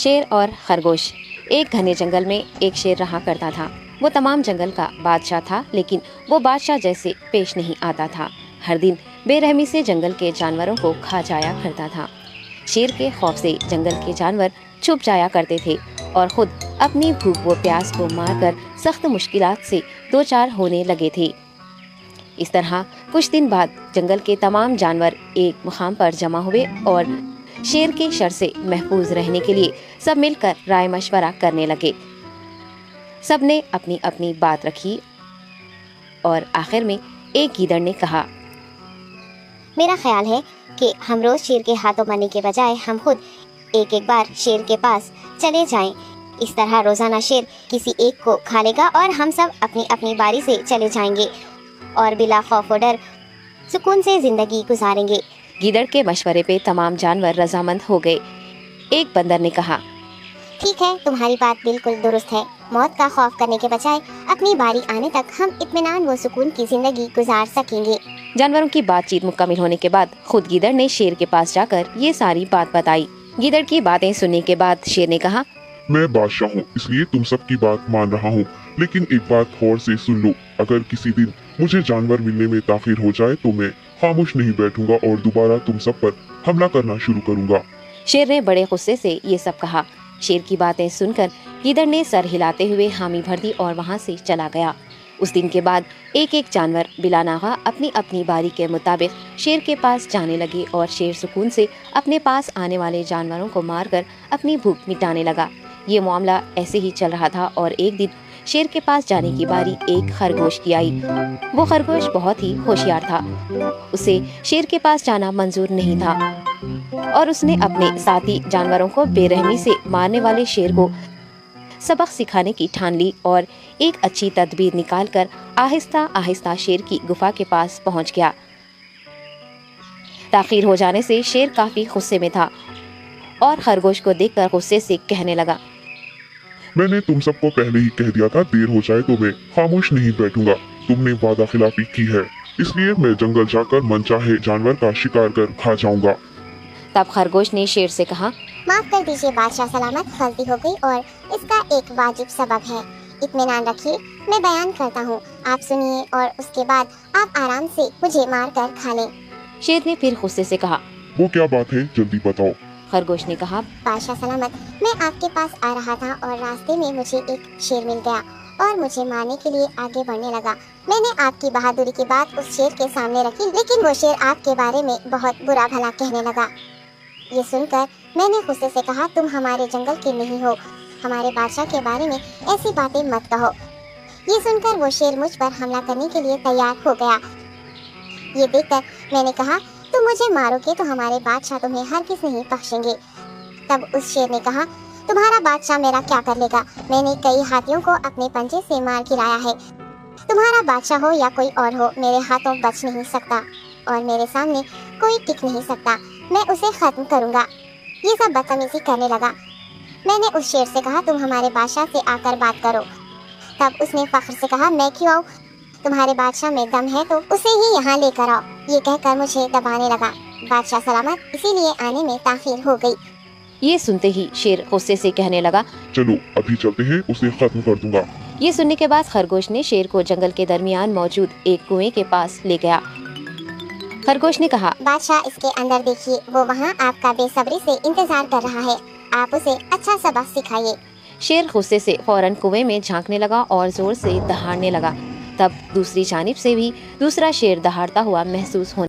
شیر اور خرگوش۔ ایک گھنے جنگل میں ایک شیر رہا کرتا تھا۔ وہ تمام جنگل کا بادشاہ تھا، لیکن وہ بادشاہ جیسے پیش نہیں آتا تھا۔ ہر دن بے رحمی سے جنگل کے جانوروں کو کھا جایا کرتا تھا۔ شیر کے خوف سے جنگل کے جانور چھپ جایا کرتے تھے اور خود اپنی بھوک و پیاس کو مار کر سخت مشکلات سے دوچار ہونے لگے تھے۔ اس طرح کچھ دن بعد جنگل کے تمام جانور ایک مقام پر جمع ہوئے اور شیر کے شر سے محفوظ رہنے کے لیے سب مل کر رائے مشورہ کرنے لگے۔ سب نے اپنی اپنی بات رکھی اور آخر میں ایک گیدڑ نے کہا، میرا خیال ہے کہ ہم روز شیر کے ہاتھوں مرنے کے بجائے ہم خود ایک ایک بار شیر کے پاس چلے جائیں۔ اس طرح روزانہ شیر کسی ایک کو کھا لے گا اور ہم سب اپنی اپنی باری سے چلے جائیں گے اور بلا خوف و ڈر سکون سے زندگی گزاریں گے۔ گیدڑ کے مشورے پہ تمام جانور رضامند ہو گئے۔ ایک بندر نے کہا، ٹھیک ہے، تمہاری بات بالکل درست ہے۔ موت کا خوف کرنے کے بجائے اپنی باری آنے تک ہم اطمینان و سکون کی زندگی گزار سکیں گے۔ جانوروں کی بات چیت مکمل ہونے کے بعد خود گیدڑ نے شیر کے پاس جا کر یہ ساری بات بتائی۔ گیدڑ کی باتیں سننے کے بعد شیر نے کہا، میں بادشاہ ہوں، اس لیے تم سب کی بات مان رہا ہوں، لیکن ایک بات غور سے سن لو۔ اگر کسی دن مجھے جانور ملنے میں تاخیر ہو جائے تو میں خاموش نہیں بیٹھوں گا اور دوبارہ تم سب پر حملہ کرنا شروع کروں گا۔ شیر نے بڑے غصے سے یہ سب کہا۔ شیر کی باتیں سن کر گیدڑ نے سر ہلاتے ہوئے حامی بھر دی اور وہاں سے چلا گیا۔ اس دن کے بعد ایک ایک جانور بلا ناغہ اپنی اپنی باری کے مطابق شیر کے پاس جانے لگے اور شیر سکون سے اپنے پاس آنے والے جانوروں کو مار کر اپنی بھوک مٹانے لگا۔ یہ معاملہ ایسے ہی چل رہا تھا اور ایک دن شیر کے پاس جانے کی باری ایک خرگوش کی آئی۔ وہ خرگوش بہت ہی ہوشیار تھا۔ اسے شیر کے پاس جانا منظور نہیں تھا اور اس نے اپنے ساتھی جانوروں کو بے رحمی سے مارنے والے شیر کو سبق سکھانے کی ٹھان لی اور ایک اچھی تدبیر نکال کر آہستہ آہستہ شیر کی گفا کے پاس پہنچ گیا۔ تاخیر ہو جانے سے شیر کافی غصے میں تھا اور خرگوش کو دیکھ کر غصے سے کہنے لگا، میں نے تم سب کو پہلے ہی کہہ دیا تھا، دیر ہو جائے تو میں خاموش نہیں بیٹھوں گا۔ تم نے وعدہ خلافی کی ہے، اس لیے میں جنگل جا کر من چاہے جانور کا شکار کر کھا جاؤں گا۔ تب خرگوش نے شیر سے کہا، معاف کر دیجیے بادشاہ سلامت، غلطی ہو گئی اور اس کا ایک واجب سبب ہے۔ اطمینان رکھیے، میں بیان کرتا ہوں، آپ سنیے اور اس کے بعد آپ آرام سے مجھے مار کر کھا لیں۔ شیر نے پھر غصے سے کہا، وہ کیا بات ہے، جلدی بتاؤ۔ خرگوش نے کہا، بادشاہ سلامت، میں آپ کے پاس آ رہا تھا اور راستے میں مجھے ایک شیر مل گیا اور مجھے مارنے کے لیے آگے بڑھنے لگا۔ میں نے آپ کی بہادری کی بات اس شیر کے سامنے رکھی، لیکن وہ شیر آپ کے بارے میں بہت برا بھلا کہنے لگا۔ یہ سن کر میں نے غصے سے کہا، تم ہمارے جنگل کے نہیں ہو، ہمارے بادشاہ کے بارے میں ایسی باتیں مت کہو۔ یہ سن کر وہ شیر مجھ پر حملہ کرنے کے لیے تیار ہو گیا۔ یہ دیکھ کر میں نے کہا، تم مجھے مارو گے تو ہمارے بادشاہ تمہیں ہرگز نہیں بخشیں گے۔ تب اس شیر نے کہا، تمہارا بادشاہ میرا کیا کر لے گا؟ میں نے کئی ہاتھیوں کو اپنے پنجے سے مار گرایا ہے۔ تمہارا بادشاہ ہو یا کوئی اور ہو، میرے ہاتھوں بچ نہیں سکتا اور میرے سامنے کوئی ٹک نہیں سکتا۔ میں اسے ختم کروں گا۔ یہ سب بدتمیزی کرنے لگا۔ میں نے اس شیر سے کہا، تم ہمارے بادشاہ سے آ کر بات کرو۔ تب اس نے فخر سے کہا، میں کیوں آؤں؟ تمہارے بادشاہ میں دم ہے تو اسے ہی یہاں لے کر آؤ۔ یہ کہہ کر مجھے دبانے لگا۔ بادشاہ سلامت، اسی لیے آنے میں تاخیر ہو گئی۔ یہ سنتے ہی شیر غصے سے کہنے لگا، چلو ابھی چلتے ہیں، اسے ختم کر دوں گا۔ یہ سننے کے بعد خرگوش نے شیر کو جنگل کے درمیان موجود ایک کنویں کے پاس لے گیا۔ خرگوش نے کہا، بادشاہ اس کے اندر دیکھیے، وہ وہاں آپ کا بے صبری سے انتظار کر رہا ہے، آپ اسے اچھا سبق سکھائیے۔ شیر غصے سے فوراً کنویں میں جھانکنے لگا اور زور سے دہاڑنے لگا۔ تب دوسری جانب سے بھی دوسرا شیر دہاڑتا ہوا محسوس ہونے